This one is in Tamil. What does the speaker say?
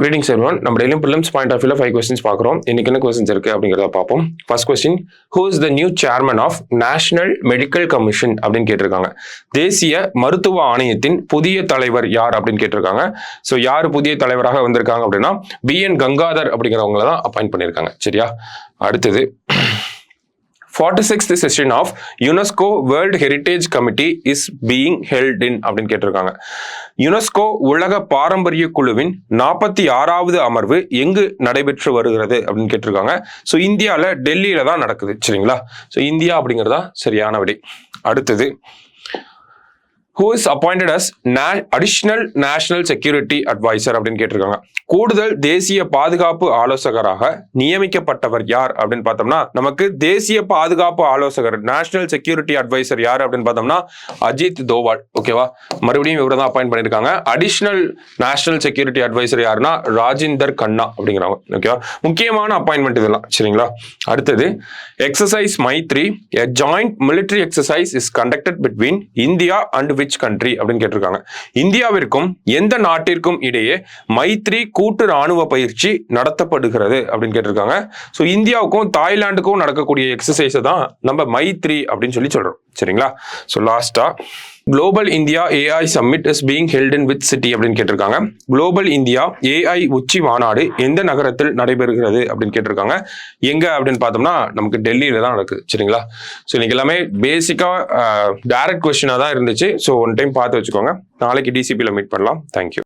Greetings everyone. நம்ம டெய்லியும் prelims பாயிண்ட் ஆஃப் வியூல 5 questions பார்க்குறோம். இன்னைக்கு என்ன questions இருக்கு அப்படிங்கிறத பார்ப்போம். First question, who is the new chairman of National Medical Commission அப்படின்னு கேட்டிருக்காங்க. தேசிய மருத்துவ ஆணையத்தின் புதிய தலைவர் யார் அப்படின்னு கேட்டிருக்காங்க. ஸோ யார் புதிய தலைவராக வந்திருக்காங்க அப்படின்னா BN கங்காதர் அப்படிங்கிறவங்கள தான் அப்பாயிண்ட் பண்ணியிருக்காங்க. சரியா? அடுத்தது 46th session of UNESCO World Heritage Committee is being held in அப்படின்னு கேட்டிருக்காங்க. யுனெஸ்கோ உலக பாரம்பரிய குழுவின் 46வது அமர்வு எங்கு நடைபெற்று வருகிறது அப்படின்னு கேட்டிருக்காங்க. ஸோ இந்தியாவில் டெல்லியில தான் நடக்குது. சரிங்களா? ஸோ இந்தியா அப்படிங்கிறதா சரியான விடை. அடுத்தது, who is appointed as additional national security advisor அப்படின்னு கேட்டிருக்காங்க. கூடுதல் தேசிய பாதுகாப்பு ஆலோசகராக நியமிக்கப்பட்டவர் யார் அப்படின்னு பார்த்தோம்னா நமக்கு தேசிய பாதுகாப்பு ஆலோசகர் நேஷனல் செக்யூரிட்டி அட்வைசர் யார் அப்படின்னு பார்த்தோம்னா அஜித் தோவால். ஓகேவா? மறுபடியும் இவரை தான் அப்பாயிண்ட் பண்ணியிருக்காங்க. அடிஷனல் நேஷனல் செக்யூரிட்டி அட்வைசர் யாருன்னா ராஜிந்தர் கண்ணா அப்படிங்கிறவங்க. ஓகேவா? முக்கியமான அப்பாயின்மெண்ட் இதெல்லாம். சரிங்களா? அடுத்தது, exercise Maitree a joint military exercise is conducted between India and which country அப்படின்னு கேட்டிருக்காங்க. இந்தியாவிற்கும் எந்த நாட்டிற்கும் இடையே மைத்ரி கூட்டு ராணுவ பயிற்சி நடத்தப்படுகிறது அப்படின்னு கேட்டிருக்காங்க. ஸோ இந்தியாவுக்கும் தாய்லாந்துக்கும் நடக்கக்கூடிய எக்ஸசைஸை தான் நம்ம மைத்ரி அப்படின்னு சொல்லி சொல்றோம். சரிங்களா? ஸோ லாஸ்டா, global India AI summit is being held in which city அப்படின்னு கேட்டிருக்காங்க. குளோபல் இந்தியா AI உச்சி மாநாடு எந்த நகரத்தில் நடைபெறுகிறது அப்படின்னு கேட்டிருக்காங்க. எங்க அப்படின்னு பார்த்தோம்னா நமக்கு டெல்லியில தான் நடக்குது. சரிங்களா? ஸோ இன்னைக்கு எல்லாமே பேசிக்கா டைரக்ட் கொஸ்டினா தான் இருந்துச்சு. ஸோ ஒன் டைம் பார்த்து வச்சுக்கோங்க. நாளைக்கு DCPல மீட் பண்ணலாம். தேங்க்யூ.